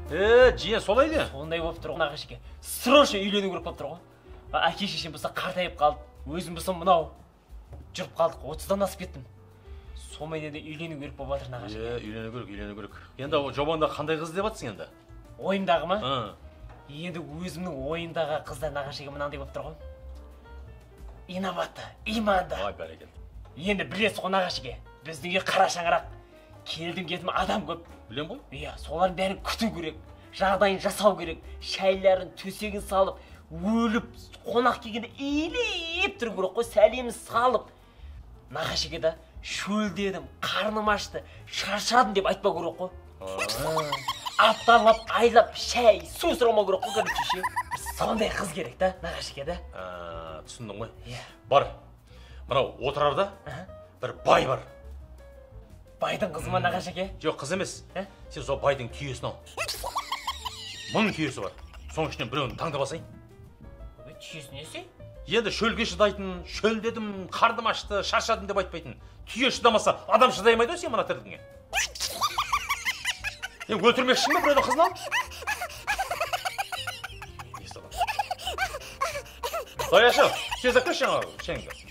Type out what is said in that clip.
Жиен солай де. Сондай болып тұр Нағашеке. Срочно үйлену керек болып тұр ғой. Әке шешем болса қартайып қалды. Өзім болса мынау. Жүріп қалдық, 30-дан асып кеттім. Сонымен де үйлену керек болып жатыр Нағашеке. Үйлену керек. Енді жобанда қандай қыз деп жатсың енді? Ойымдағы ма? Енді өзімнің ойымдағы қыздар Нағашеке мынандай болып тұр ғой. Инабатты, иманды. Ай, бәрекелді. Енді білесіз ғой Нағашеке. Біздің үй қара шаңырақ. Келдім кетім адам көп. Білем ғой? Иә, солардың бәрін күту керек. Жағдайын жасау керек. Шайларын, төсегін салып, өліп, қонақ келгенде илеп тұру керек қой, сәлемін салып. Нағашеке да шөлдедім, қарным ашты, шаршадым деп айтпау керек қой. Апталап, айлап, шәй, су сұрамау керек қой, көріп. Сондай қыз керек та, Нағашеке да. Түсіндің ғой? Бар. Мынау отырарда бір бай бар. Байдың қызы ма Нағашеке? Жоқ, қыз емес. Сен сол байдың түйесін ал. Мың түйесі бар. Соның ішінен біреуін таңдап алсайын. Түйесі несі? Енді шөлге шыдайтын, шөлдедім, қарным ашты, шаршадым деп айтпайтын. Түйе шыдамаса, адам шыдаймайды ғой сен мына тірлігіңе. Өлтірмекшің бе біреудің қызын алып? Даяшы, тез әкелші жаңағы, шеңді.